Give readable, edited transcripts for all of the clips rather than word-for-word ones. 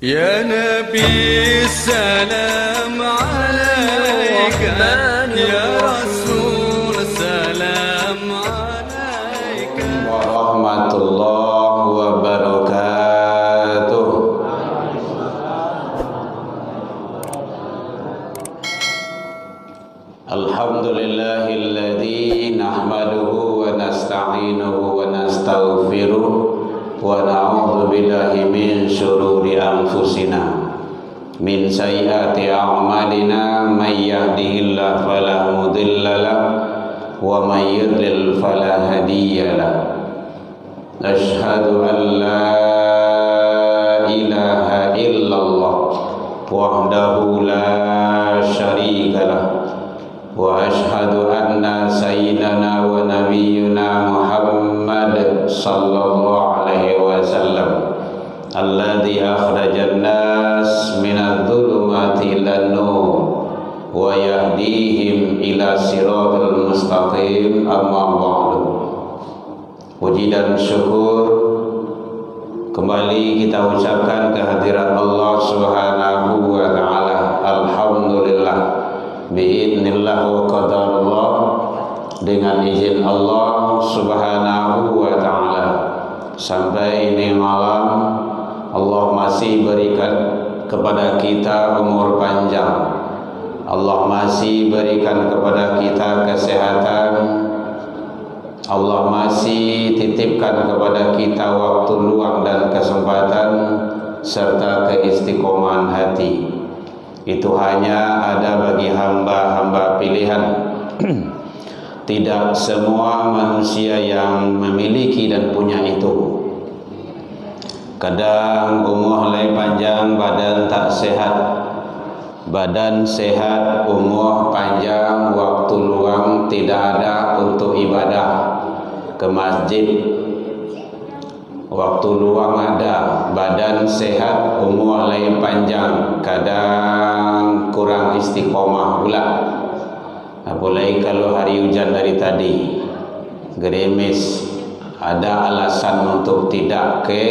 يا نبي السلام عليك يا رسول السلام عليك ورحمة الله وبركاته. الحمد لله الذي نحمده ونستعينه ونستغفره ونعوذ بالله من شرور أنفسنا من سيئات أعمالنا من يهده الله فلا مضل له ومن يضلل فلا هادي له أشهد أن لا إله إلا الله وحده لا شريك له وأشهد أن سيدنا ونبينا محمد صلى الله عليه وسلم الذي أخرج الناس من الظلمات إلى النور ويهديهم إلى صراط المستقيم. أما بعد, puji dan syukur kembali kita ucapkan kehadirat Allah Subhanahu wa taala. Alhamdulillah, biidznillah wa qadarullah, dengan izin Allah Subhanahu wa taala. Sampai ini malam Allah masih berikan kepada kita umur panjang. Allah masih berikan kepada kita kesehatan. Allah masih titipkan kepada kita waktu luang dan kesempatan serta keistiqomahan hati. Itu hanya ada bagi hamba-hamba pilihan. Tidak semua manusia yang memiliki dan punya itu. Kadang umur lai panjang, badan tak sehat. Badan sehat, umur panjang, waktu luang tidak ada untuk ibadah ke masjid. Waktu luang ada, badan sehat, umur lai panjang, kadang kurang istiqomah pula. Apalagi kalau hari hujan dari tadi, gerimis, ada alasan untuk tidak ke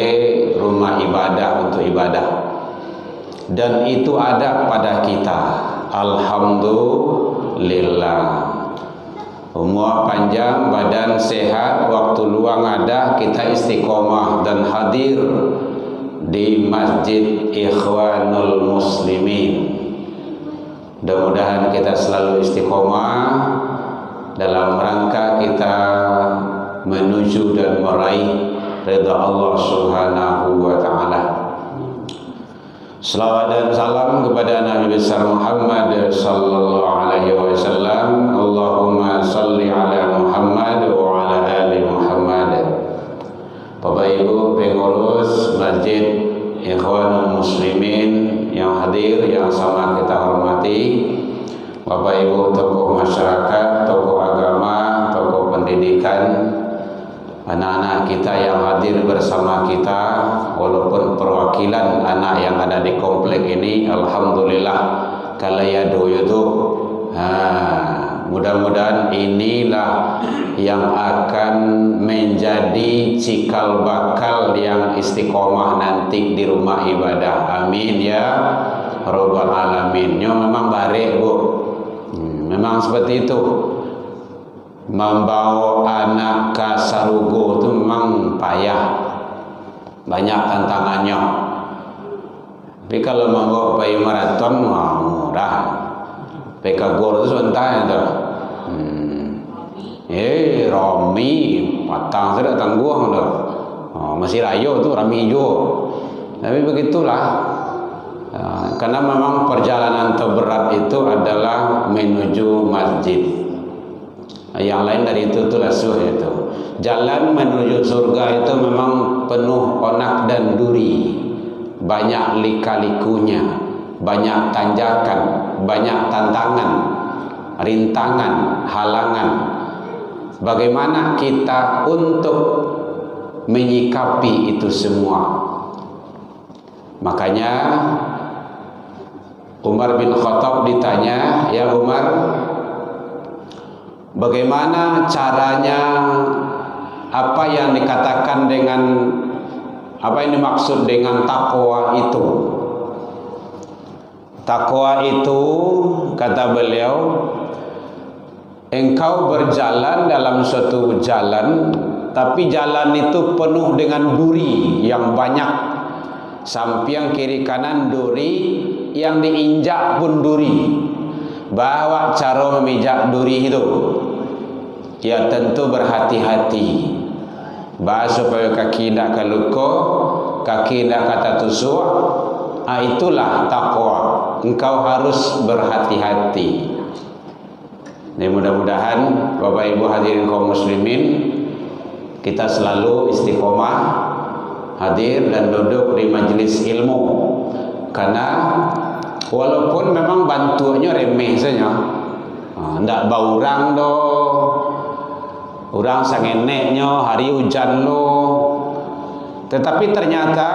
rumah ibadah untuk ibadah. Dan itu ada pada kita. Alhamdulillah, umur panjang, badan sehat, waktu luang ada, kita istiqomah dan hadir di Masjid Ikhwanul Muslimin. Mudah-mudahan kita selalu istiqomah dalam rangka kita menuju dan meraih ridha Allah Subhanahu wa taala. Selawat dan salam kepada Nabi besar Muhammad sallallahu alaihi wasallam. Allahumma salli ala Muhammad wa ala ali Muhammad. Bapak Ibu pengurus Masjid Ikhwanul Muslimin yang hadir, yang sama kita hormati, Bapak Ibu tokoh masyarakat, tokoh agama, tokoh pendidikan, anak-anak kita yang hadir bersama kita, walaupun perwakilan anak yang ada di komplek ini, alhamdulillah kalayadu yudu. Mudah-mudahan inilah yang akan menjadi cikal bakal yang istiqomah nanti di rumah ibadah. Amin ya rabbal alamin. Memang baik bu, memang seperti itu. Membawa anak ke Sarugo itu memang payah, banyak tantangannya. Tapi kalau membawa bayi maraton mudah. PK Gor itu sebentar itu. Romi patang sudah tangguh dah. Masih rayo tu Rami hijau. Tapi begitulah. Karena memang perjalanan terberat itu adalah menuju masjid. Yang lain dari itu lasuh itu. Jalan menuju surga itu memang penuh onak dan duri, banyak lika-likunya, banyak tanjakan, banyak tantangan, rintangan, halangan. Bagaimana kita untuk menyikapi itu semua? Makanya Umar bin Khattab ditanya, ya Umar, bagaimana caranya, apa yang dikatakan dengan, apa yang dimaksud dengan takwa itu? Takwa itu, kata beliau, engkau berjalan dalam suatu jalan, tapi jalan itu penuh dengan duri yang banyak, samping kiri kanan duri, yang diinjak pun duri. Bawa cara memijak duri itu, ya tentu berhati-hati. Bahas supaya kaki tidak keluko, kaki tidak kata tusuk. Itulah takwa. Engkau harus berhati-hati. Dan mudah-mudahan Bapak Ibu hadirin kaum muslimin, kita selalu istiqomah hadir dan duduk di majelis ilmu. Karena walaupun memang bantuannya remeh saja, ndak bau orang do, orang sangeneknya hari hujan lo, tetapi ternyata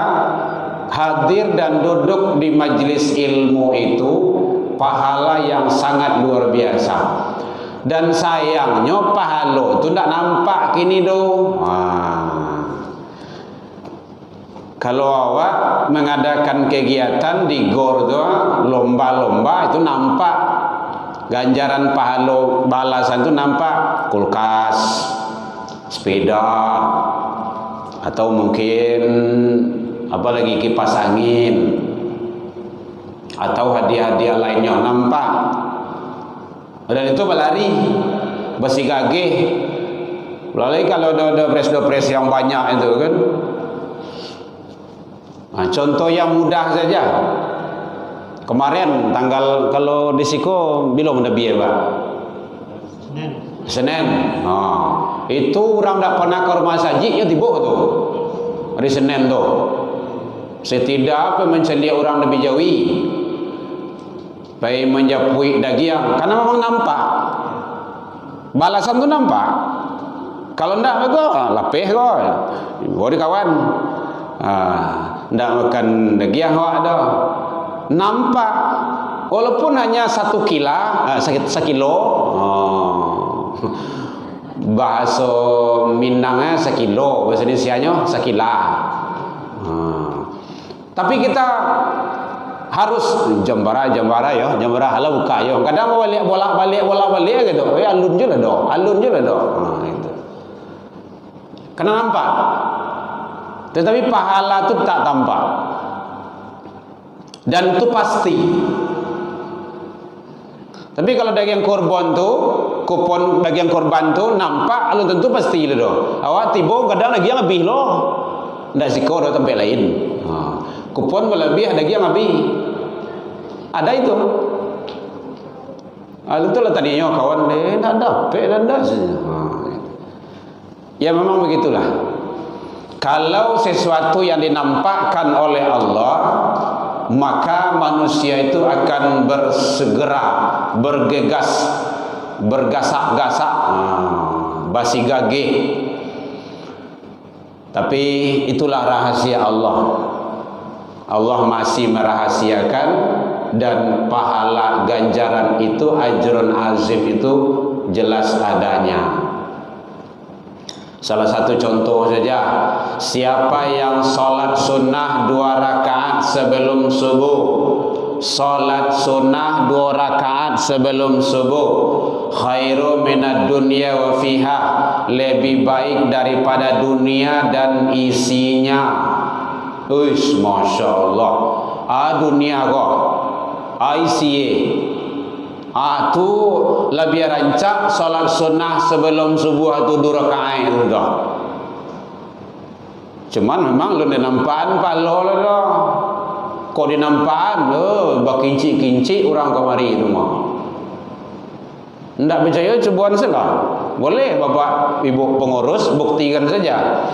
hadir dan duduk di majelis ilmu itu pahala yang sangat luar biasa. Dan sayangnya pahala itu ndak nampak kini do. Kalau awak mengadakan kegiatan di gor tu, lomba-lomba itu nampak ganjaran pahala, balasan itu nampak kulkas, sepeda, atau mungkin apa lagi kipas angin, atau hadiah-hadiah lainnya nampak. Dan itu berlari, bersigagih. Lalu kalau ada dopres yang banyak itu kan. Contoh yang mudah saja. Kemarin tanggal, kalau di Siko belum ada biaya, Pak. Senin. Itu orang tak pernah ke rumah saji, ya tiba tu. Hari Senin tu. Setidak mencelia orang lebih jauh. Baik menjapui daging, karena memang nampak. Balasan tu nampak. Kalau ndak begitu, lapeh kau. Boleh kawan. Ndak makan daging awak dah. Nampak. Walaupun hanya 1 kilo. Bahasa Minangnya 1 kilo, bahasa Indonesianya 1 kila. Tapi kita harus jambara ya, jambara hala buka yo. Kadang bolak-balik gitu. Alun je lah dah. Itu. Kena nampak. Tetapi pahala tu tak tampak. Dan itu pasti. Tapi kalau daging korban tu, kupon daging korban tu nampak, alun tentu pasti dah. Awak tiba kadang lagi yang lebih loh. Ndak sikor do tempat lain. Kupon berlebih daging lebih. Ada itu. Itulah tadinya kawan tak dapat dan dah. Ya memang begitulah. Kalau sesuatu yang dinampakkan oleh Allah, maka manusia itu akan bersegera, bergegas, bergasak-gasak, basi gagih. Tapi itulah rahasia Allah. Allah masih merahasiakan, dan pahala ganjaran itu, ajrun azim itu jelas adanya. Salah satu contoh saja, siapa yang sholat sunnah 2 rakaat sebelum subuh, sholat sunnah 2 rakaat sebelum subuh, khairu minad dunya wa fiha, lebih baik daripada dunia dan isinya. Uish, Masya Allah. Dunia kok, isinya. Tu lebih rancak solat sunnah sebelum subuh tu 2 rakaat itu dah. Cuman memang lu nampaan palo dah. Kau dinampaan, bakinci-kinci orang kemari itu mah. Ndak percaya cobaan salah. Boleh Bapak Ibu pengurus buktikan saja.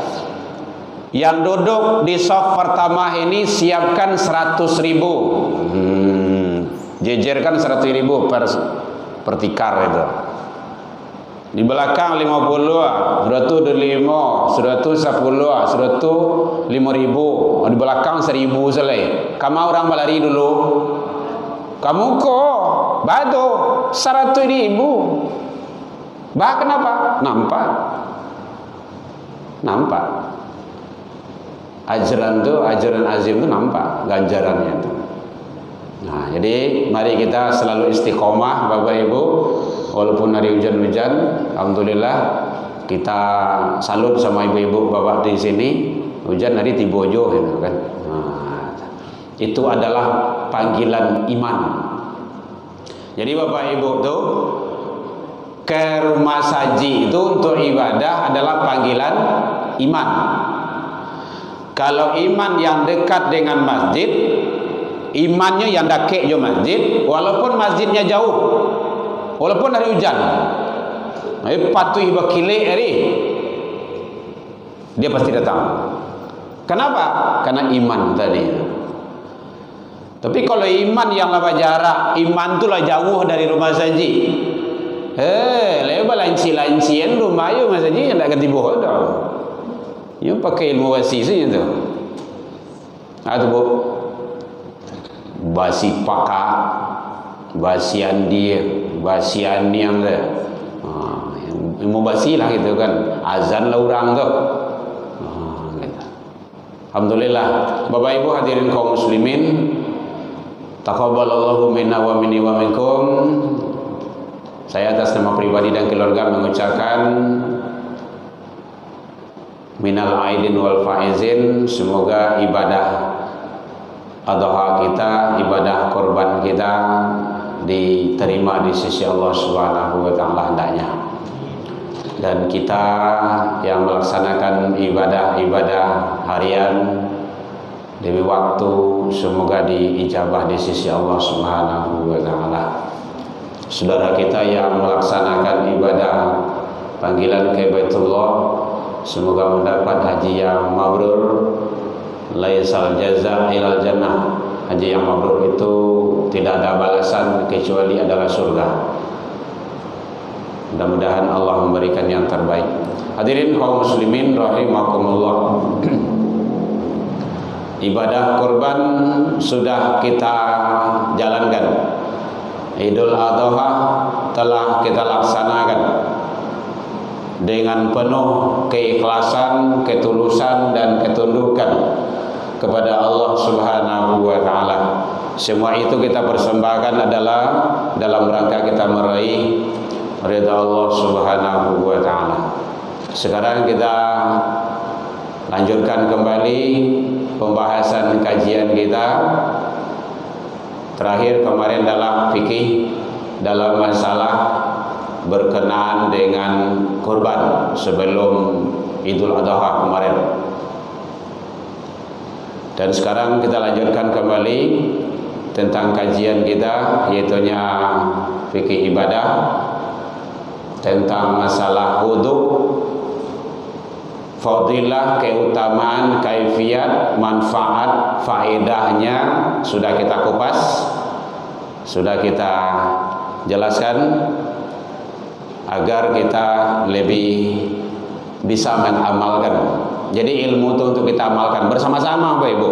Yang duduk di saf pertama ini siapkan 100.000. Jejerkan 100.000 per tikar itu. Di belakang 50, sudah tu 5, sudah tu 10, sudah tu 5.000. Di belakang 1.000 selai. Kamu orang balari dulu. Kamu kok batu 100.000. Bah kenapa? Nampak. Ajaran azim itu nampak ganjarannya itu. Nah, jadi mari kita selalu istiqomah Bapak Ibu, walaupun hari hujan-hujan, alhamdulillah kita salut sama ibu-ibu bapak di sini. Hujan hari tibojo gitu kan. Nah, itu adalah panggilan iman. Jadi Bapak Ibu tuh ke rumah saji itu untuk ibadah adalah panggilan iman. Kalau iman yang dekat dengan masjid, imannya yang dakek jo masjid, walaupun masjidnya jauh, walaupun hari hujan, patuh bakile eri, dia pasti datang. Kenapa? Karena iman tadi. Tapi kalau iman yang lama jarak, iman tu lah jauh dari rumah saji. Lepas lanci-lancian rumah you rumah saji yang tak ganti bohong dah. You pakai ilmu wasi saja tu. Atau bu, basi pakak, basian dia, basian yang tu. Ilmu basi lah gitu kan. Azan lah orang tu. Alhamdulillah, Bapak Ibu hadirin kaum muslimin, taqabbalallahu minna wa minni wa minkum. Saya atas nama pribadi dan keluarga mengucapkan minal aidin wal faizin, semoga ibadah adha kita, ibadah korban kita diterima di sisi Allah Subhanahu wa taala hendaknya. Dan kita yang melaksanakan ibadah-ibadah harian demi waktu, semoga diijabah di sisi Allah Subhanahu wa taala. Saudara kita yang melaksanakan ibadah panggilan ke Baitullah, semoga mendapat haji yang mabrur, laisal jaza ilal jannah. Haji yang mabrur itu tidak ada balasan kecuali adalah surga. Mudah-mudahan Allah memberikan yang terbaik. Hadirin kaum muslimin rahimakumullah. Ibadah kurban sudah kita jalankan. Idul Adha telah kita laksanakan dengan penuh keikhlasan, ketulusan dan ketundukan kepada Allah Subhanahu wa taala. Semua itu kita persembahkan adalah dalam rangka kita meraih ridha Allah Subhanahu wa taala. Sekarang kita lanjutkan kembali pembahasan kajian kita. Terakhir kemarin dalam fikih, dalam masalah berkenaan dengan kurban sebelum Idul Adha kemarin. Dan sekarang kita lanjutkan kembali tentang kajian kita, yaitunya fikih ibadah, tentang masalah wudu, fadilah, keutamaan, kaifiat, manfaat, faedahnya sudah kita kupas, sudah kita jelaskan agar kita lebih bisa mengamalkan. Jadi ilmu itu untuk kita amalkan bersama-sama Bapak Ibu,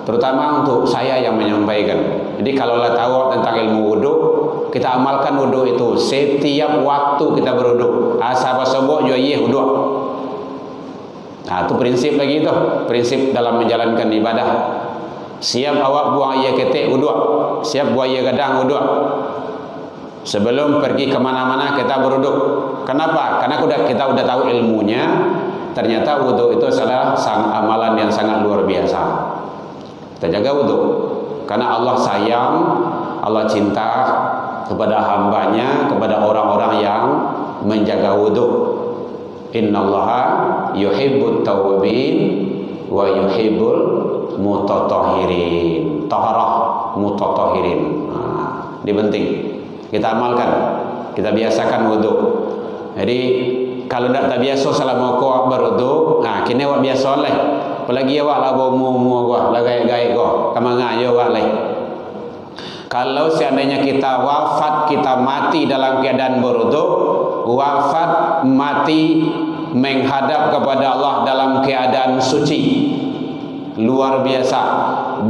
terutama untuk saya yang menyampaikan. Jadi kalau lah tahu tentang ilmu wudu, kita amalkan wudu itu setiap waktu kita berwudu. Asal subuh juga iya wudu. Nah, itu prinsip lagi itu, prinsip dalam menjalankan ibadah. Siap awak buang air ketek wudu, siap buang air gadang wudu. Sebelum pergi kemana-mana kita berwudu. Kenapa? Karena kita udah tahu ilmunya. Ternyata wudu itu adalah amalan yang sangat luar biasa. Kita jaga wudu karena Allah sayang, Allah cinta kepada hambanya, kepada orang-orang yang menjaga wudu. Innallaha yuhibbut tawwabin wa yuhibbul mutatahhirin. Taharah mutatahhirin. Nah, ini penting. Kita amalkan, kita biasakan wudu. Jadi kalau tak biasa salah moko berwudu, nah kini awak biasa lah. Apalagi awak lah bomu gua, lah gaya-gaya gua, kamanga yo awak lah. Kalau seandainya kita wafat, kita mati dalam keadaan berwudu, wafat mati menghadap kepada Allah dalam keadaan suci, luar biasa.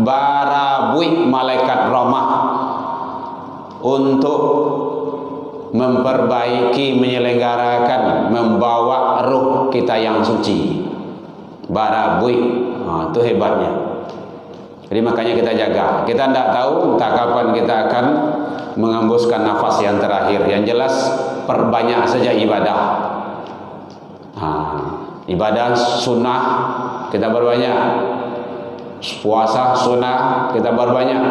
Barabui malaikat rahmah untuk memperbaiki, menyelenggarakan, membawa ruh kita yang suci. Barabui, itu hebatnya. Jadi makanya kita jaga. Kita tidak tahu entah kapan kita akan mengembuskan nafas yang terakhir. Yang jelas perbanyak saja ibadah. Ibadah sunnah kita berbanyak. Puasa sunnah kita berbanyak.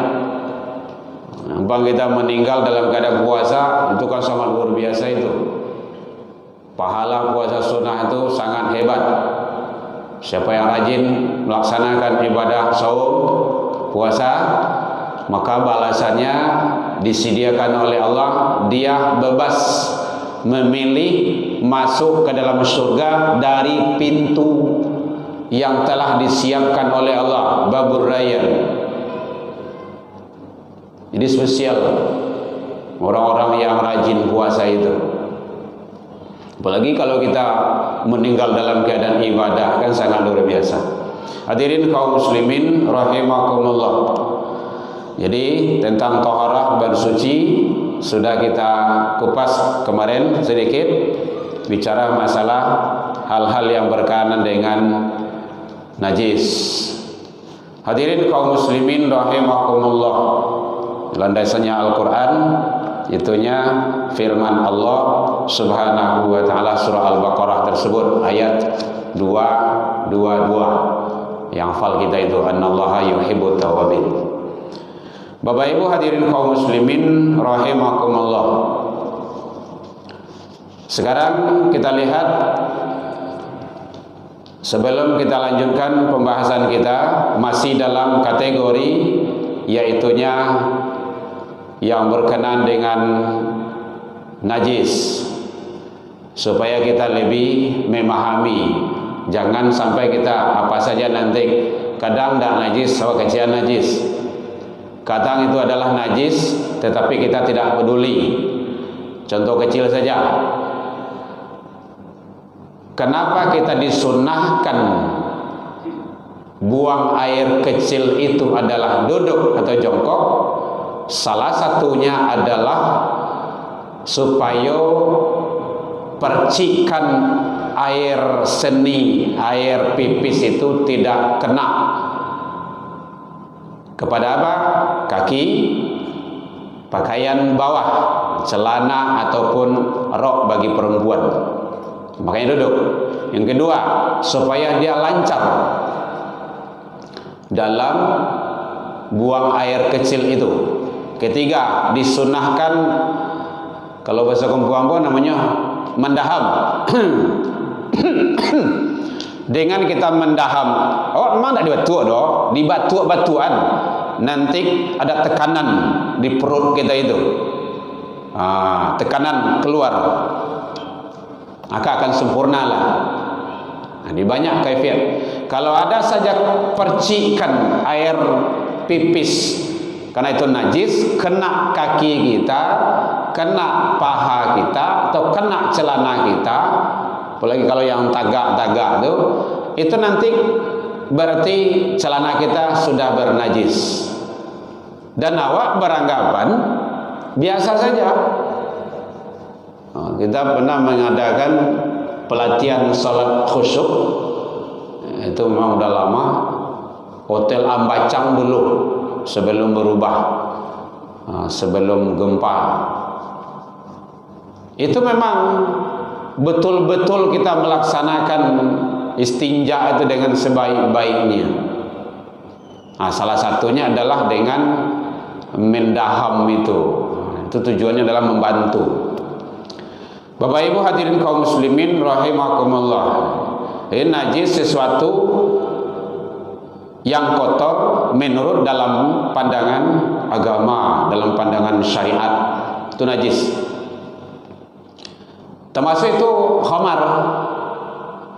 Nampang kita meninggal dalam keadaan puasa, itu kan sangat luar biasa itu. Pahala puasa sunnah itu sangat hebat. Siapa yang rajin melaksanakan ibadah saum, puasa, maka balasannya disediakan oleh Allah. Dia bebas memilih masuk ke dalam surga dari pintu yang telah disiapkan oleh Allah, Babur Rayyan. Jadi spesial orang-orang yang rajin puasa itu. Apalagi kalau kita meninggal dalam keadaan ibadah, kan sangat luar biasa. Hadirin kaum muslimin rahimakumullah. Jadi tentang taharah bersuci sudah kita kupas kemarin sedikit, bicara masalah hal-hal yang berkaitan dengan najis. Hadirin kaum muslimin rahimakumullah. Landasannya Al-Quran, itunya firman Allah Subhanahu wa taala surah Al-Baqarah tersebut ayat 222. Yang hafal kita itu annallaha yuhibbut tawwabin. Bapak Ibu hadirin kaum muslimin rahimakumullah. Sekarang kita lihat, sebelum kita lanjutkan pembahasan kita, masih dalam kategori yaitunya yang berkenaan dengan najis, supaya kita lebih memahami. Jangan sampai kita apa saja nanti kadang tidak najis, sama kecil najis, kadang itu adalah najis tetapi kita tidak peduli. Contoh kecil saja, kenapa kita disunnahkan buang air kecil itu adalah duduk atau jongkok? Salah satunya adalah supaya percikan air seni, air pipis itu tidak kena kepada apa? Kaki, pakaian bawah, celana ataupun rok bagi perempuan. Makanya duduk. Yang kedua, supaya dia lancar dalam buang air kecil itu. Ketiga, disunahkan, kalau bahasa kampung namanya mendaham. Dengan kita mendaham, oh memang tidak dibatuk doh, dibatuk-batuan, nanti ada tekanan di perut kita itu, tekanan keluar, maka akan sempurna lah. Di banyak kaifiat. Kalau ada saja percikan air pipis, karena itu najis, kena kaki kita, kena paha kita, atau kena celana kita, apalagi kalau yang tagak-tagak itu nanti berarti celana kita sudah bernajis. Dan awak beranggapan biasa saja. Kita pernah mengadakan pelatihan salat khusyuk, itu memang udah lama, Hotel Ambacang dulu, sebelum berubah, sebelum gempa. Itu memang betul-betul kita melaksanakan istinja itu dengan sebaik-baiknya. Salah satunya adalah dengan mendaham itu. Itu tujuannya adalah membantu. Bapak Ibu hadirin kaum muslimin rahimakumullah. Ini najis sesuatu yang kotor menurut dalam pandangan agama, dalam pandangan syariat, itu najis. Termasuk itu khamar.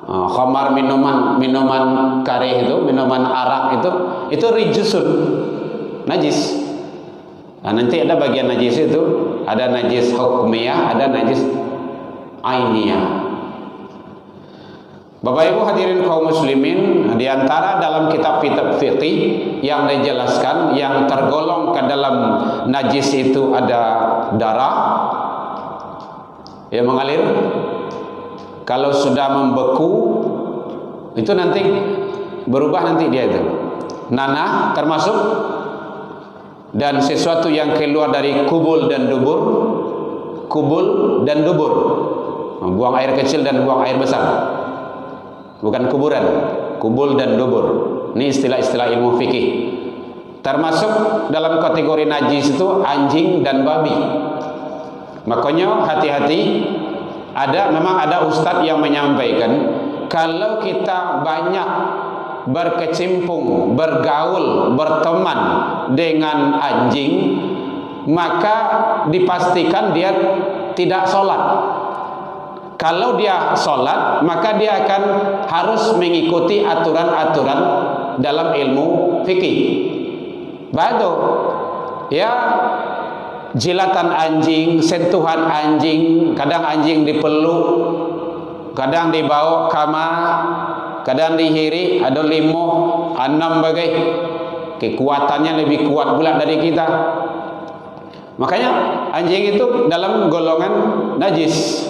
Khamar, minuman kareh itu, minuman arak itu rijusun, najis. Nah, nanti ada bagian najis itu, ada najis hukmiyah, ada najis ainiyah. Bapak Ibu hadirin kaum muslimin, di antara dalam kitab-kitab fikih yang dijelaskan yang tergolong ke dalam najis itu ada darah yang mengalir. Kalau sudah membeku itu nanti berubah, nanti dia itu nanah termasuk, dan sesuatu yang keluar dari kubul dan dubur. Kubul dan dubur, buang air kecil dan buang air besar, bukan kuburan. Kubul dan dubur, ini istilah-istilah ilmu fikih. Termasuk dalam kategori najis itu anjing dan babi. Makanya hati-hati. Memang ada ustadz yang menyampaikan, kalau kita banyak berkecimpung, bergaul, berteman dengan anjing, maka dipastikan dia tidak sholat. Kalau dia sholat, maka dia akan harus mengikuti aturan-aturan dalam ilmu fikih. Bado, ya, jilatan anjing, sentuhan anjing, kadang anjing dipeluk, kadang dibawa kamar, kadang dihiri, ada 5, 6 bagai. Kekuatannya lebih kuat pula dari kita. Makanya anjing itu dalam golongan najis.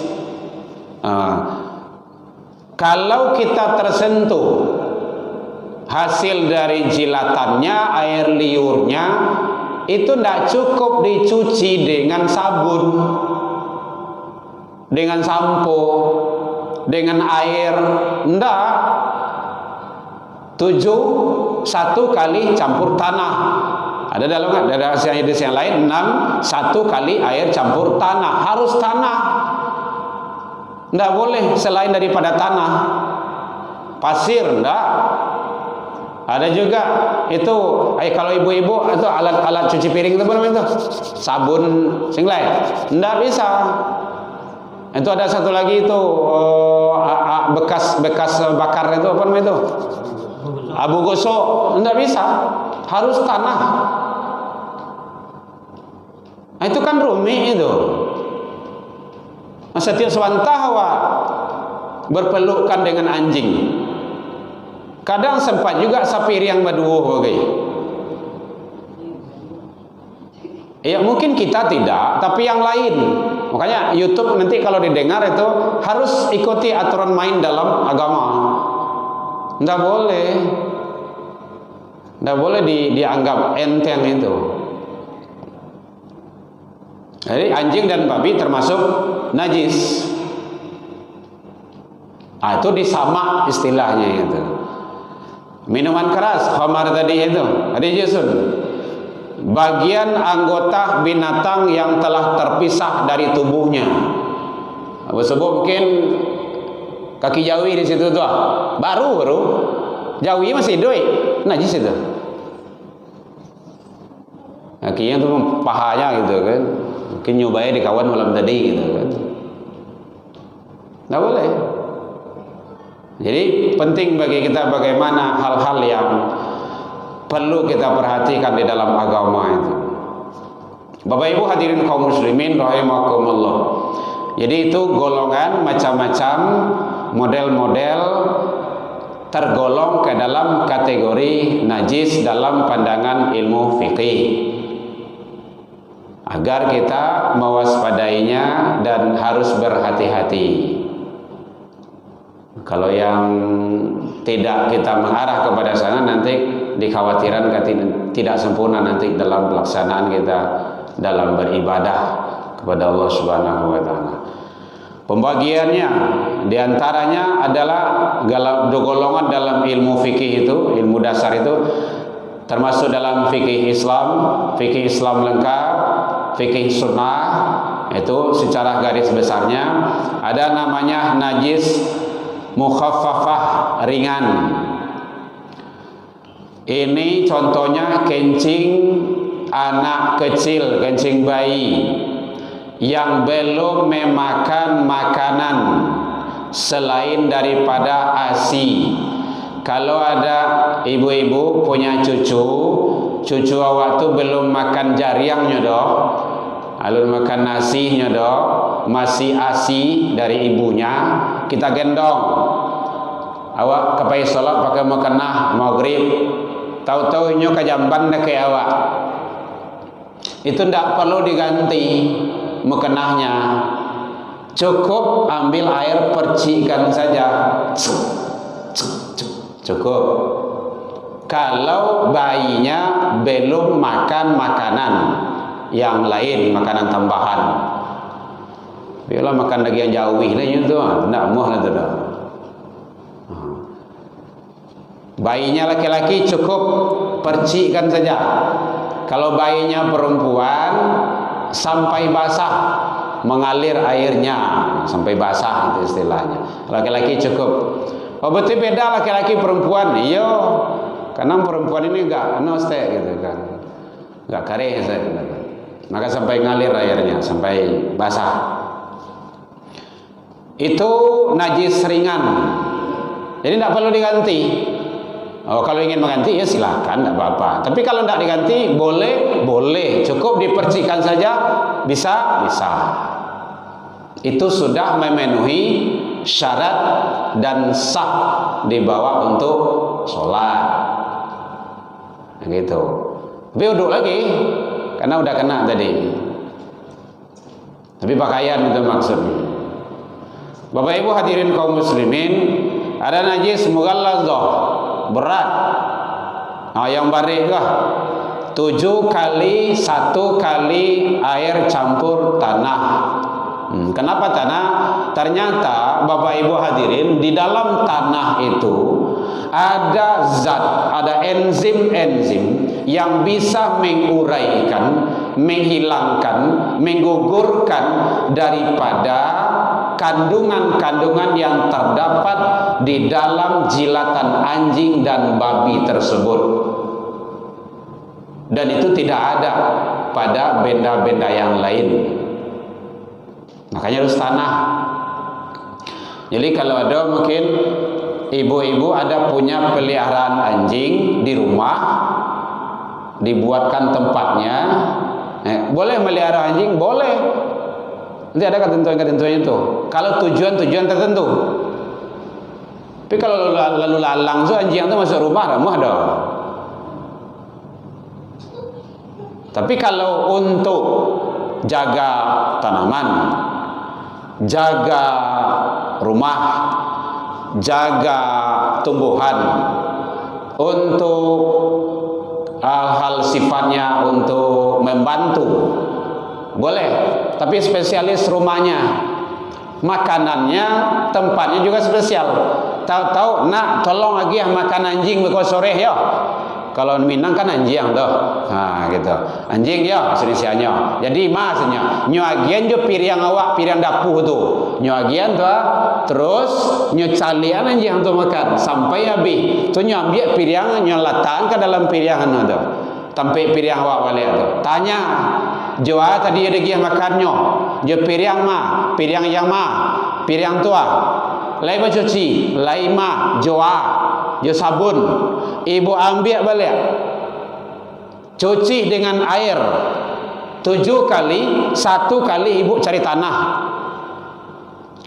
Kalau kita tersentuh hasil dari jilatannya, air liurnya, itu tidak cukup dicuci dengan sabun, dengan sampo, dengan air. Tidak. 1 kali campur tanah. Ada dalam hadis yang lain 1 kali air campur tanah. Harus tanah. Tidak boleh selain daripada tanah. Pasir tidak. Ada juga itu, kalau ibu-ibu itu alat-alat cuci piring itu apa namanya itu? Sabun singlai. Tidak bisa. Itu ada satu lagi itu bekas bakar itu apa namanya itu? Abu gosok. Tidak bisa. Harus tanah. Itu kan rumit itu. Setiap swantahwa berpelukan dengan anjing. Kadang sempat juga sapir yang berduo bagai. Ya mungkin kita tidak, tapi yang lain. Makanya YouTube nanti kalau didengar itu harus ikuti aturan main dalam agama. Tidak boleh. Tidak boleh dianggap enteng itu. Jadi anjing dan babi termasuk najis. Itu disamak istilahnya itu. Minuman keras, khamar tadi itu, ada Jason. Bagian anggota binatang yang telah terpisah dari tubuhnya. Apa sebut mungkin kaki jawi di situ tuh. Baru. Jawi masih hidup, najis itu. Kakinya tuh pahanya gitu kan. Mungkin nyobain di kawan malam tadi gitu kan. Nggak boleh. Jadi penting bagi kita bagaimana hal-hal yang perlu kita perhatikan di dalam agama itu. Bapak Ibu hadirin kaum muslimin rahimakumullah. Jadi itu golongan macam-macam, model-model tergolong ke dalam kategori najis dalam pandangan ilmu fikih. Agar kita mewaspadainya dan harus berhati-hati. Kalau yang tidak kita mengarah kepada sana, nanti dikhawatiran tidak sempurna nanti dalam pelaksanaan kita dalam beribadah kepada Allah Subhanahu wa taala. Pembagiannya diantaranya adalah golongan dalam ilmu fikih itu, ilmu dasar itu termasuk dalam fikih Islam lengkap, fikih sunnah itu secara garis besarnya ada namanya najis mukhaffafah, ringan. Ini contohnya kencing anak kecil, kencing bayi yang belum memakan makanan selain daripada ASI. Kalau ada ibu-ibu punya cucu awak tu belum makan jariangnya doh, alun makan nasinya doh, masih ASI dari ibunya, kita gendong. Awak kepai salat pakai makanah maghrib, tahu-tahu nyo kajamban dah ke awak. Itu ndak perlu diganti makanahnya. Cukup ambil air percikan saja. Cukup. kalau bayinya belum makan makanan yang lain, makanan tambahan. Biarlah makan daging jauh lah itu, tak muah lah tu dah. Bayinya laki-laki cukup percikkan saja. Kalau bayinya perempuan sampai basah, mengalir airnya sampai basah, itu istilahnya. Laki-laki cukup. Oh betul beda laki-laki perempuan. Iya, karena perempuan ini enggak nostek gitu kan, enggak kare saya. Maka sampai ngalir airnya, sampai basah. Itu najis ringan, jadi tidak perlu diganti. Oh, kalau ingin mengganti ya silakan, tidak apa-apa. Tapi kalau tidak diganti boleh, cukup dipercikkan saja, bisa. Itu sudah memenuhi syarat dan sah dibawa untuk sholat. Gitu. Tapi uduk lagi, karena udah kena tadi. Tapi pakaian itu maksudnya. Bapak Ibu hadirin kaum muslimin, ada najis mughallazah, berat. Nah, yang barik kah? 7 kali 1 kali air campur tanah. Kenapa tanah? Ternyata Bapak Ibu hadirin, di dalam tanah itu ada zat, ada enzim-enzim yang bisa menguraikan, menghilangkan, menggugurkan daripada kandungan-kandungan yang terdapat di dalam jilatan anjing dan babi tersebut. Dan itu tidak ada pada benda-benda yang lain. Makanya harus tanah. Jadi kalau ada mungkin ibu-ibu ada punya peliharaan anjing di rumah, dibuatkan tempatnya, boleh melihara anjing, boleh. Nanti ada ketentuan-ketentuan itu. Kalau tujuan-tujuan tertentu. Tapi kalau lalu lalang so anjing itu masuk rumah, ramah dong. Tapi kalau untuk jaga tanaman, jaga rumah, jaga tumbuhan, untuk hal-hal sifatnya untuk membantu, boleh. Tapi spesialis rumahnya, makanannya, tempatnya juga spesial. Tahu-tahu nak tolong lagi makan anjing bekal sore ya. Kalau Minang kan anjing tuh. Nah gitu. Anjing ya Indonesianya. Jadi masnya nyuagian jo piring awak, piring dapur tu. Nyuagian tu terus nyucalian anjing tu makan sampai habis. Tu nyambil piring nyolatan ke dalam piring tu. Sampai piring awak balik tu. Tanya, "Joa tadi ada giah makannya. Jo piring mah, piring yang mah, piring tua. Lai ba cuci, lai mah, joa, jo sabun. Ibu ambil balik. Cuci dengan air 7 kali, 1 kali ibu cari tanah.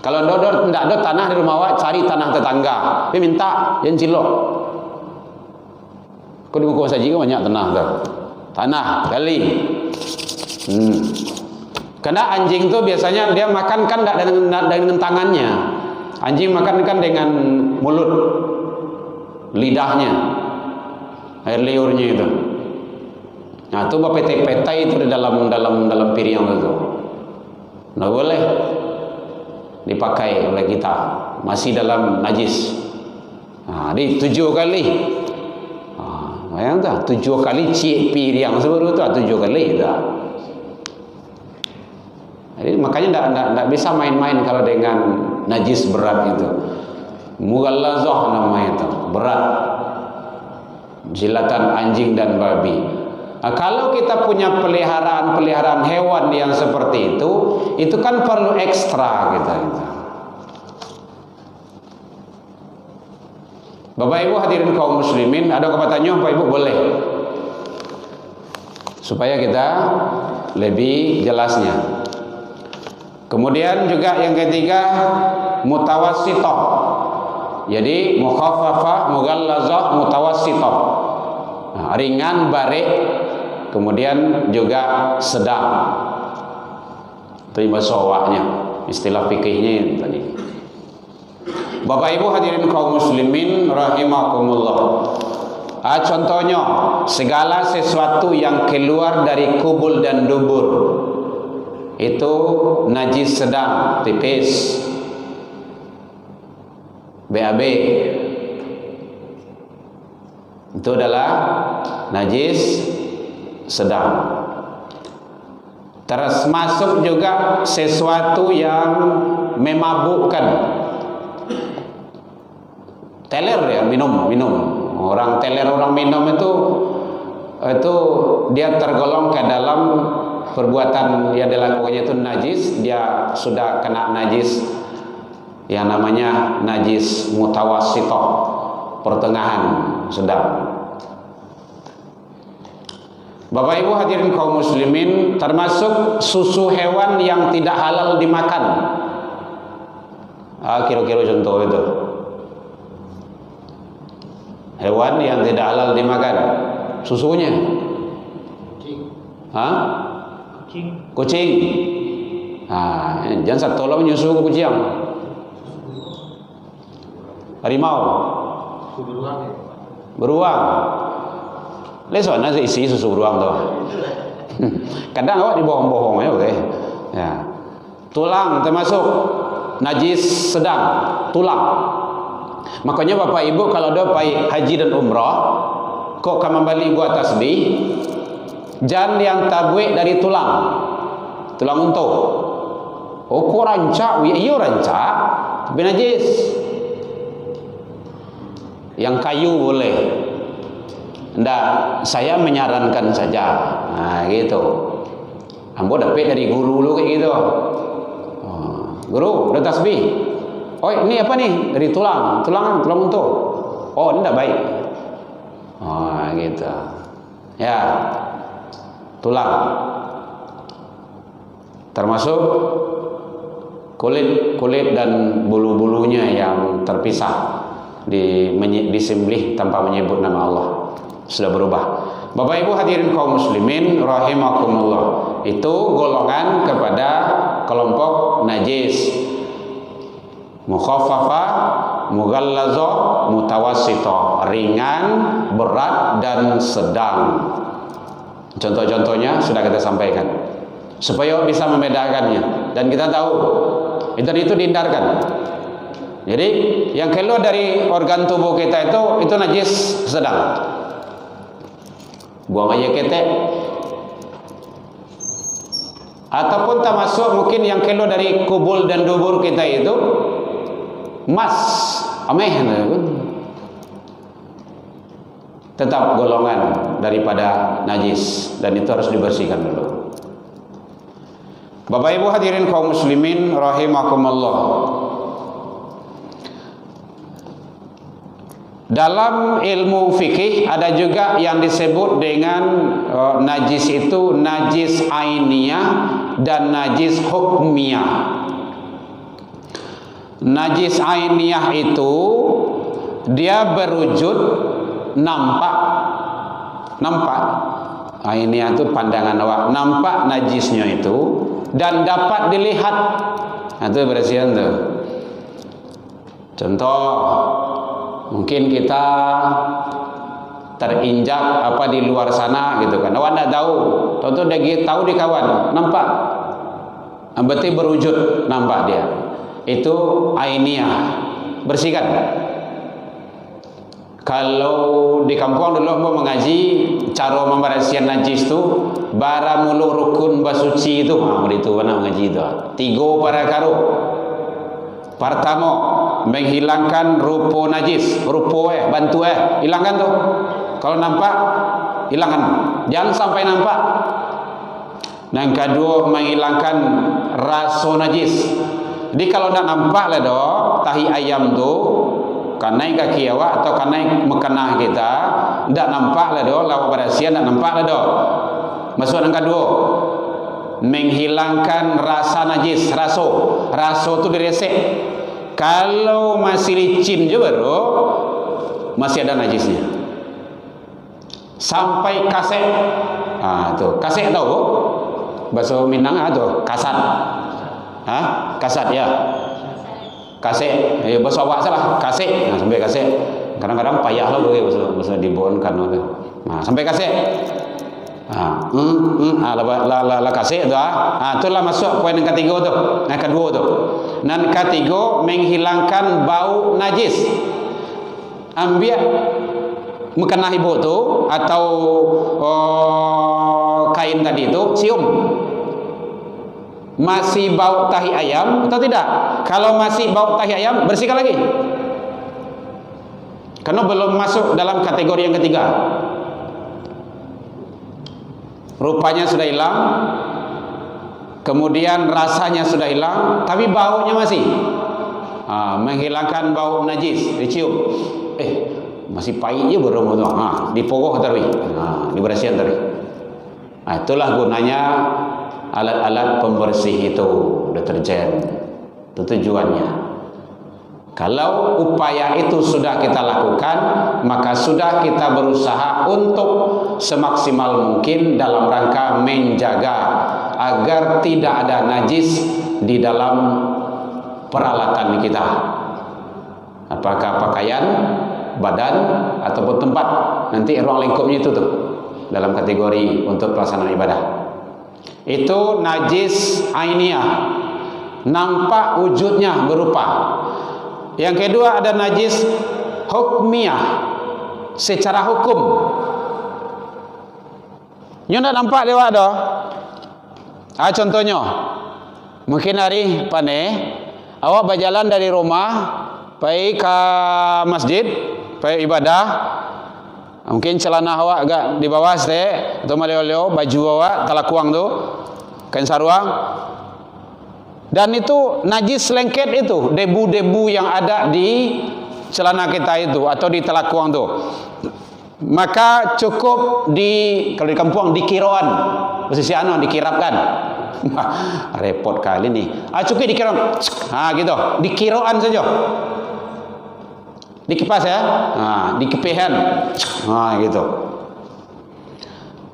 Kalau tidak ada tanah di rumah awak, cari tanah tetangga. Dia minta, yang cilok. Kau di muka saji kan banyak tanah tu. Tanah kali. Karena anjing tu biasanya dia makan kan tidak dengan tangannya. Anjing makan kan dengan mulut, lidahnya, air liurnya itu. Nah itu peta itu di dalam piring itu. Tidak boleh dipakai oleh kita, masih dalam najis. Nah, di 7 kali. Bayang tak 7 kali cik piring seperti itu 7 kali dah. Jadi makanya tidak bisa main-main kalau dengan najis berat itu. Mughallazah namanya itu, berat. Jilatan anjing dan babi. Nah, kalau kita punya peliharaan hewan yang seperti itu kan perlu ekstra gitu. Bapak Ibu hadirin kaum muslimin, ada kepatannya Bapak Ibu boleh. Supaya kita lebih jelasnya. Kemudian juga yang ketiga mutawassithah. Jadi mukhaffafah, mughallazah, mutawassithah. Nah, ringan, barik, kemudian juga sedang. Itu bahasa awaknya, istilah fikihnya tadi. Bapak Ibu hadirin kaum muslimin rahimakumullah. Contohnya, segala sesuatu yang keluar dari kubul dan dubur itu najis sedang, tipis, BAB. Itu adalah najis sedang. Termasuk juga sesuatu yang memabukkan. Teler ya, minum. Orang teler, orang minum itu dia tergolong ke dalam perbuatan yang dilakukannya itu najis. Dia sudah kena najis yang namanya najis mutawassithah, pertengahan, sedang. Bapak Ibu hadirin kaum muslimin, termasuk susu hewan yang tidak halal dimakan. Kira-kira contoh itu. Hewan yang tidak halal dimakan, susunya. Kucing. Jangan satu tolong nyusu kucing. Harimau. Beruang. Lesok nasi isi susu beruang tuh. Kadang awak dibohong-bohong ya, oke. Ya. Tulang termasuk najis sedang, tulang. Makanya Bapak Ibu kalau ada pai haji dan umrah, kok kembali gua tasbih, jangan yang tabuik dari tulang untuk. Oh, kok rancak? Iya rancak, tapi najis. Yang kayu boleh. Ndak, saya menyarankan saja. Nah, gitu. Ambo dapat dari guru lu kayak gitu. Guru, udah tasbih. Oh, ini apa nih? Dari tulang untuk. Oh, ini enggak baik. Oh, gitu. Ya. Tulang. Termasuk kulit dan bulu-bulunya yang terpisah disembelih tanpa menyebut nama Allah. Sudah berubah. Bapak Ibu hadirin kaum muslimin rahimakumullah, itu golongan kepada kelompok najis. Mukhaffafah, mughallazah, mutawassithah, ringan, berat dan sedang. Contoh-contohnya sudah kita sampaikan supaya bisa membedakannya, dan kita tahu itu dihindarkan. Jadi yang keluar dari organ tubuh kita itu najis sedang. Buang aja ketek. Ataupun termasuk mungkin yang keluar dari kubul dan dubur kita itu emas, ameh, tetap golongan daripada najis, dan itu harus dibersihkan dulu. Bapak Ibu hadirin kaum muslimin rahimakumullah, dalam ilmu fikih ada juga yang disebut dengan najis itu najis ainiyah dan najis hukmiyah. Najis ainiyah itu dia berwujud nampak. Ainiyah itu pandangan awak, nampak najisnya itu dan dapat dilihat. Itu bersihan tuh. Contoh, mungkin kita terinjak apa di luar sana gitu kan. Awak tidak tahu, tentu dia tahu di kawan, nampak. Berarti berwujud, nampak dia. Itu ainiyah, bersihkan. Kalau di kampung dulu mau mengaji cara membersihkan najis itu, bara mulu rukun basuci itu, itu mana mengaji itu. 3 para karo. Pertama, menghilangkan rupa najis, bantu hilangkan tuh. Kalau nampak, hilangkan. Jangan sampai nampak. Yang kedua, menghilangkan rasa najis. Jadi kalau tidak nampak lah tahi ayam tu, kanai kaki awak atau kanai mekenah kita, tidak nampak lah lawa pada siang tidak nampak lah Masuk yang kedua, menghilangkan rasa najis, raso tu diresek. Kalau masih licin juga masih ada najisnya. Sampai kasek. Tuh, kasek tahu? Bahasa Minang tuh, kasat. Kasat ya. Kasek. Bahasa awak salah, kasek. Sampai kasek. Kadang-kadang payah lah boleh bahasa dibonkan oleh. Nah, sampai kasih. La kasih tu itulah masuk poin yang ketiga tu. Yang kedua tu. Dan ketiga menghilangkan bau najis. Ambil mukena ibu tu atau kain tadi tu cium. Masih bau tahi ayam atau tidak? Kalau masih bau tahi ayam, bersihkan lagi. Karena belum masuk dalam kategori yang ketiga. Rupanya sudah hilang, kemudian rasanya sudah hilang, tapi baunya masih. Menghilangkan bau najis, dicium. Masih pahit je berumur tu. Diporoh tadi. Dibersihkan tadi. Itulah gunanya alat-alat pembersih itu, deterjen. Itu tujuannya. Kalau upaya itu sudah kita lakukan, maka sudah kita berusaha untuk semaksimal mungkin dalam rangka menjaga agar tidak ada najis di dalam peralatan kita. Apakah pakaian, badan, ataupun tempat. Nanti ruang lingkupnya itu tuh dalam kategori untuk pelaksanaan ibadah. Itu najis ainiyah, nampak wujudnya berupa. Yang kedua ada najis hukmiyah, secara hukum. Nyo nak nampak lewat dah. Contohnya, mungkin hari pane, awak berjalan dari rumah pergi ke masjid, pergi ibadah. Mungkin celana awak agak di bawah sete, atau maleo-leo baju awak talakuang tu, kain saruang. Dan itu najis lengket itu, debu-debu yang ada di celana kita itu atau di talakuang tu. Maka cukup kalau di kampung dikiroan, posisi dikirapkan. Repot kali ni. Cukup dikirap. Gitu. Dikiroan saja. Dikipas ya. Dikepihan. Gitu.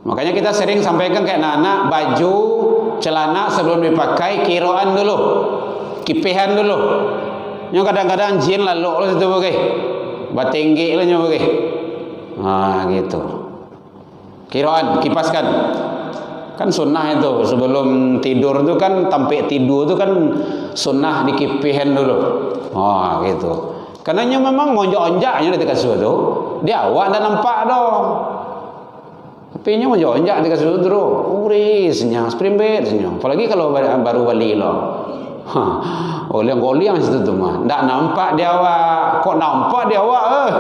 Makanya kita sering sampaikan kayak anak-anak baju celana sebelum dipakai kiroan dulu, kipihan dulu. Yang kadang-kadang jin lalu situ pakai, batinggi lah nyo pakai. Gitu. Kiroan, kipaskan. Kan sunnah itu sebelum tidur itu kan sampai tidur itu kan sunnah dikipihan dulu. Gitu. Karena memang monjak-onjaknya di kasur itu, dia awak dah nampak dah. Tapi nya monjak di kasur itu urisnya, sprimbet senyum. Apalagi kalau baru balik lah. Goliang-goliang situ tu mah. Ndak nampak dia awak. Kok nampak dia awak?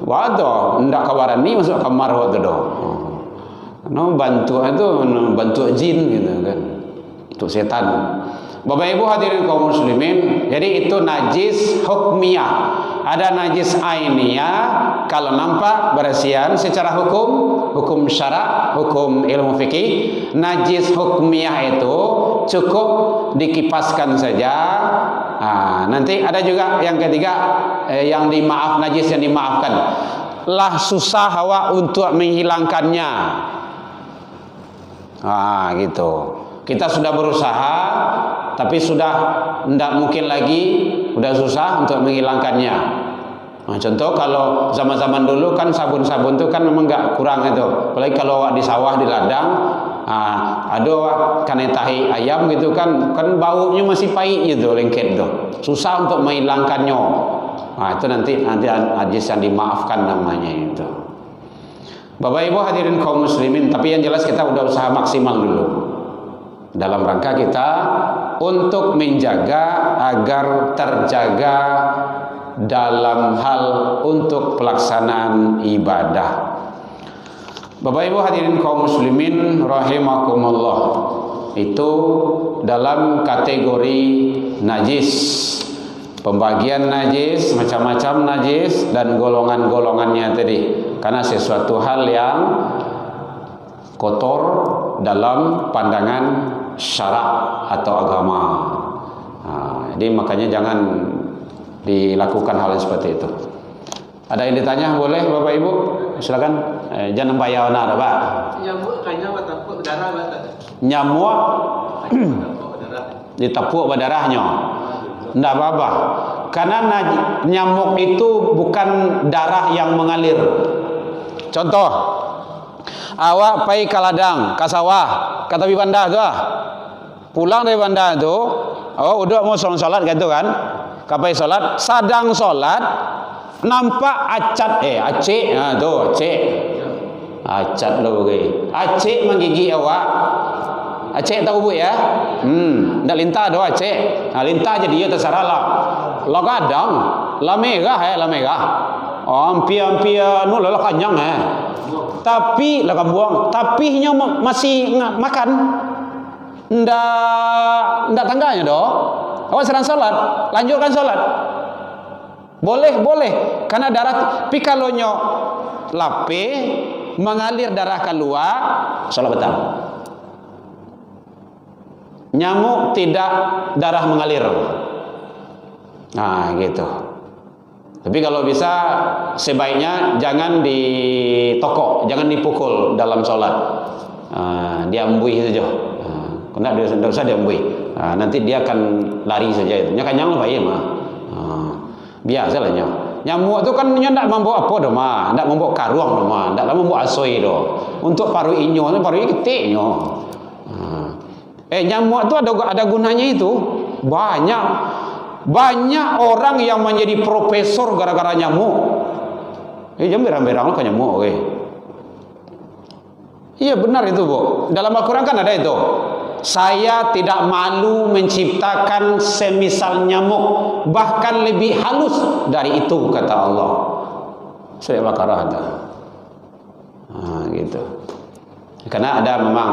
Waduh, ndak kabaran ni masuk kamar waktu tu. Bantu itu bantu jin gitu kan. Untuk setan. Bapak Ibu hadirin kaum muslimin, jadi itu najis hukmiyah. Ada najis ainiyah kalau nampak bersihan secara hukum syara, hukum ilmu fikih. Najis hukmiyah itu cukup dikipaskan saja. Nanti ada juga yang ketiga, yang najis yang dimaafkan. Lah susah awak untuk menghilangkannya. Gitu. Kita sudah berusaha, tapi sudah tidak mungkin lagi, sudah susah untuk menghilangkannya. Contoh kalau zaman-zaman dulu kan sabun-sabun itu kan memang enggak kurang itu. Apalagi kalau di sawah di ladang, ada kena tahi ayam gitu kan baunya masih pahit gitu, lengket itu. Susah untuk menghilangkannya. Itu nanti najis yang dimaafkan namanya itu. Bapak Ibu hadirin kaum muslimin, tapi yang jelas kita udah usaha maksimal dulu dalam rangka kita untuk menjaga agar terjaga dalam hal untuk pelaksanaan ibadah. Bapak Ibu hadirin kaum muslimin rahimakumullah, itu dalam kategori najis. Pembagian najis, macam-macam najis dan golongan-golongannya tadi. Karena sesuatu hal yang kotor dalam pandangan syarak atau agama. Jadi makanya jangan dilakukan hal yang seperti itu. Ada yang ditanya boleh Bapak Ibu? Silakan. Jangan bayar nak Pak. Nyamuk kayaknya bertapuk berdarah Pak. Nyamuk ditapuk berdarahnya. Tidak apa-apa. Karena nyamuk itu bukan darah yang mengalir. Contoh, awak pergi ke ladang, ke sawah, ke tepi bandar tu lah. Pulang dari bandar tu, awak udah mau solat gitu kan? Kapai solat, sadang solat, nampak acik, tu acik. Acat lo bagi. Acik menggigit awak. Acik tahu bu ya? Ndak lintah doa acik. Lintah jadi dia terserah lah. Lah kadang, lah merah lah merah. Hampir nu lah kanyang Tapi lah buang, tapi nya masih makan. Ndak tangganya doh. Awak sedang salat, lanjutkan salat. Boleh. Karena darah tapi kalau nyo lape mengalir darah keluar, salat batal. Nyamuk tidak darah mengalir. Nah, gitu. Tapi kalau bisa sebaiknya jangan ditokok, jangan dipukul dalam sholat. Diambui saja. Kena dia tidak usah diambui. Nanti dia akan lari saja itu. Nya kanyang lah mah. Biasalah nya. Nyamuk tu kan nya ndak membawa apa dah mah, ndak membawa karuang dah mah, ndak membawa asoi dah. Untuk paru inyo, paru ini ketiknya. Nyamuk tu ada gunanya itu. Banyak orang yang menjadi profesor gara-gara nyamuk. Jangan berang-berang lah ke nyamuk, oke. Iya benar itu, Bu. Dalam Al-Quran kan ada itu. Saya tidak malu menciptakan semisal nyamuk, bahkan lebih halus dari itu, kata Allah. Surah Al-Baqarah ada. Gitu. Karena ada memang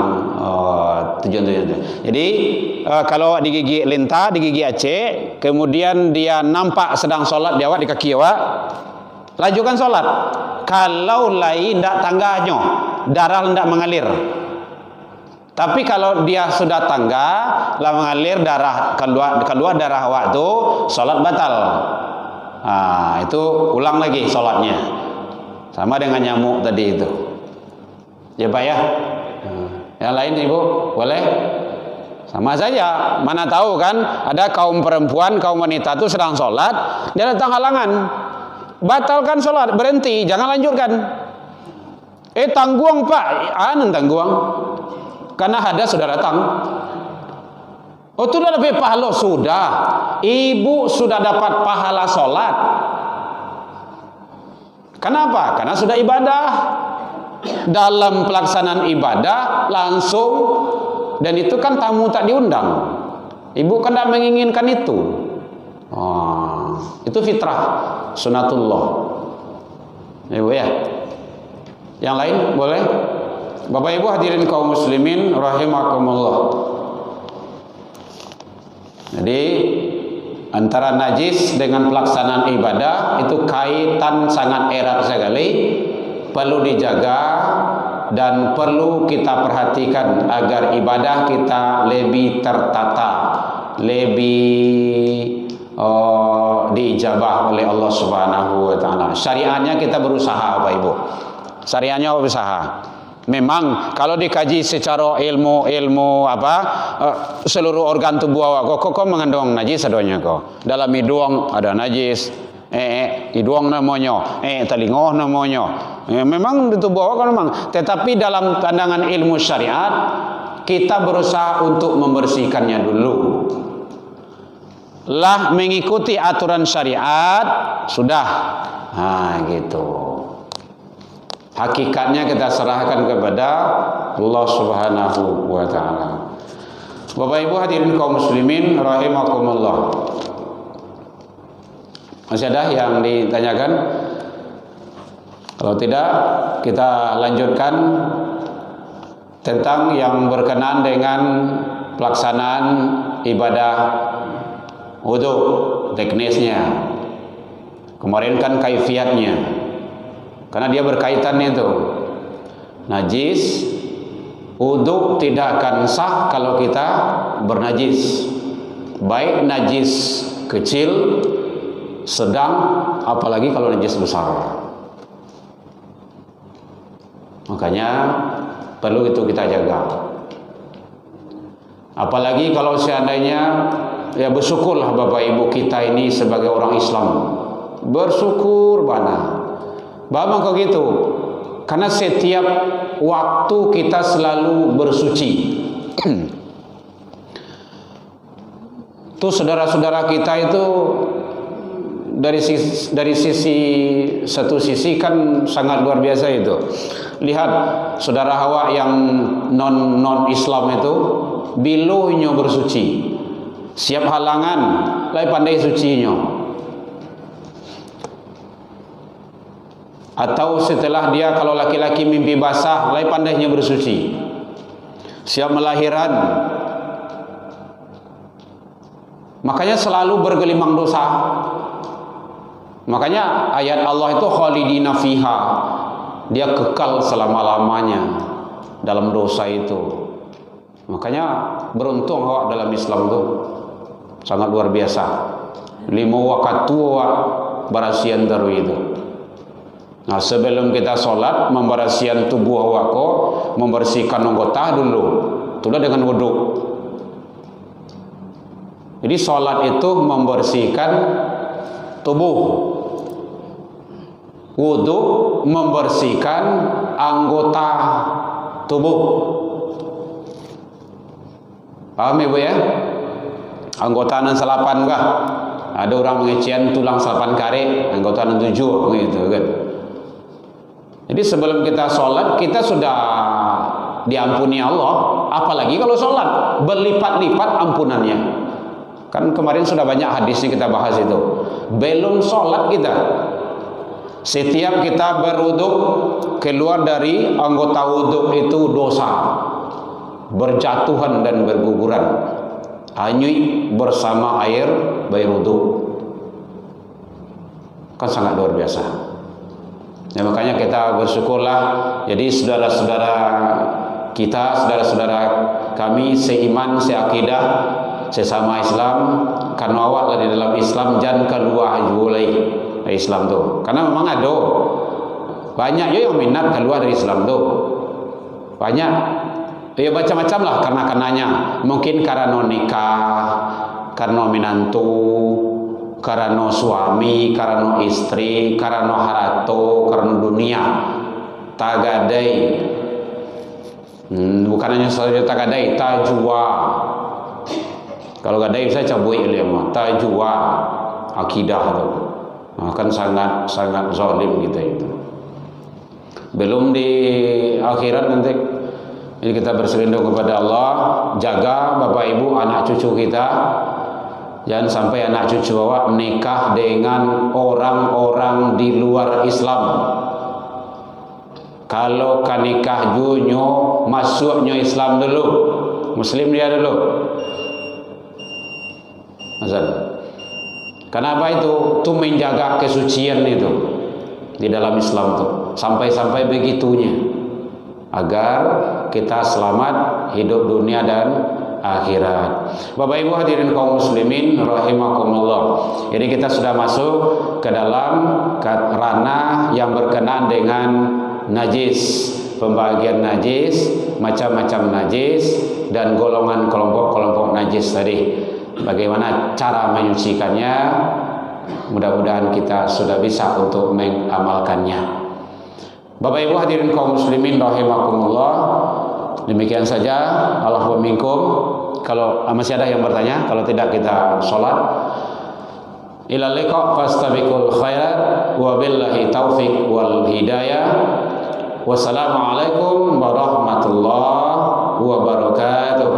tujuan-tujuan. Jadi kalau digigit lintah, digigit acik, kemudian dia nampak sedang solat di awak di kaki awak, lanjutkan solat. Kalau lain tidak tangganya, darah tidak mengalir. Tapi kalau dia sudah tangga, lah mengalir darah keluar darah awak tu, solat batal. Itu ulang lagi solatnya. Sama dengan nyamuk tadi itu. Ya Pak ya. Yang lain Ibu boleh? Sama saja. Mana tahu kan ada kaum perempuan, kaum wanita itu sedang sholat, dia datang halangan. Batalkan sholat, berhenti, jangan lanjutkan. Tangguang Pak, tangguang. Karena hadas sudah datang. Oh itu sudah dapat pahala sudah. Ibu sudah dapat pahala sholat. Kenapa? Karena sudah ibadah. Dalam pelaksanaan ibadah langsung, dan itu kan tamu tak diundang. Ibu kan tidak menginginkan itu. Itu fitrah, sunatullah. Ibu ya. Yang lain boleh? Bapak Ibu hadirin kaum muslimin rahimakumullah. Jadi antara najis dengan pelaksanaan ibadah itu kaitan sangat erat sekali. Perlu dijaga dan perlu kita perhatikan agar ibadah kita lebih tertata, lebih diijabah oleh Allah Subhanahu wa taala. Syariatnya kita berusaha Bapak Ibu. Syariatnya berusaha. Memang kalau dikaji secara ilmu seluruh organ tubuh awak kok mengandung najis adanya kok. Dalam hidung ada najis. Hidung namanya, telinga namanya. Memang di tubuh awak kan memang. Tetapi dalam pandangan ilmu syariat kita berusaha untuk membersihkannya dulu. Lah mengikuti aturan syariat sudah. Gitu. Hakikatnya kita serahkan kepada Allah Subhanahu wa taala. Bapak Ibu hadirin kaum muslimin rahimakumullah. Masih ada yang ditanyakan? Kalau tidak, kita lanjutkan tentang yang berkenaan dengan pelaksanaan ibadah wudu, teknisnya. Kemarin kan kaifiatnya, karena dia berkaitan itu. Najis, wudu tidak akan sah kalau kita bernajis, baik najis kecil, sedang, apalagi kalau najis besar. Makanya perlu itu kita jaga. Apalagi kalau seandainya ya bersyukurlah Bapak Ibu kita ini sebagai orang Islam. Bersyukur bana. Bama kau gitu. Karena setiap waktu kita selalu bersuci. Tuh saudara-saudara kita itu dari sisi satu sisi kan sangat luar biasa itu. Lihat saudara Hawa yang non Islam itu bilunya bersuci. Siap halangan, lai pandai sucinya. Atau setelah dia kalau laki-laki mimpi basah, lai pandainya bersuci. Siap melahiran. Makanya selalu bergelimang dosa. Makanya ayat Allah itu khalidina fiha, dia kekal selama-lamanya dalam dosa itu. Makanya beruntung awak dalam Islam itu sangat luar biasa. 5 waktu barasian taru itu. Nah, sebelum kita sholat membarasian tubuh awak, membersihkan anggota dulu. Itulah dengan wudhu. Jadi sholat itu membersihkan tubuh, wudhu membersihkan anggota tubuh. Paham Ibu ya? Anggota nan salapan kah? Ada orang mengecian tulang salapan kare, anggota nan 7 gitu kan. Jadi sebelum kita sholat kita sudah diampuni Allah. Apalagi kalau sholat berlipat-lipat ampunannya. Kan kemarin sudah banyak hadisnya kita bahas itu. Belum sholat kita, setiap kita berwudu keluar dari anggota wudu itu dosa, berjatuhan dan berguguran, hanyut bersama air wudu. Kan sangat luar biasa. Ya, makanya kita bersyukurlah. Jadi saudara-saudara kita, saudara-saudara kami seiman, seakidah, sesama Islam, karena awak di dalam Islam jangan keluar mulai Islam tu. Karena memang ada banyak yang minat keluar dari Islam tu. Banyak. Ya macam-macam lah karena-karenanya. Mungkin karena nikah, karena minantu, karena suami, karena istri, karena harato, karena dunia. Tagadai. Bukan hanya saja tagadai, tajwa. Kalau gadai bisa cabui ilmu, tajwa akidah tu. Akan sangat zalim kita itu. Belum di akhirat nanti. Jadi kita berselindung kepada Allah, jaga Bapak Ibu anak cucu kita. Jangan sampai anak cucu awak menikah dengan orang-orang di luar Islam. Kalau kan nikah junyo, masuknya Islam dulu, Muslim dia dulu. Azan. Kenapa itu? Itu menjaga kesucian itu di dalam Islam itu. Sampai-sampai begitunya. Agar kita selamat hidup dunia dan akhirat. Bapak Ibu hadirin kaum muslimin rahimakumullah. Jadi kita sudah masuk ke dalam ranah yang berkenaan dengan najis, pembagian najis, macam-macam najis dan golongan kelompok-kelompok najis tadi. Bagaimana cara menyucikannya? Mudah-mudahan kita sudah bisa untuk mengamalkannya. Bapak Ibu hadirin kaum muslimin rahimakumullah. Demikian saja. Allah pemingkum. Kalau masih ada yang bertanya, kalau tidak kita sholat. Ila liqa fastabiqul khairat wa billahi taufiq wal hidayah. Wassalamualaikum warahmatullahi wabarakatuh.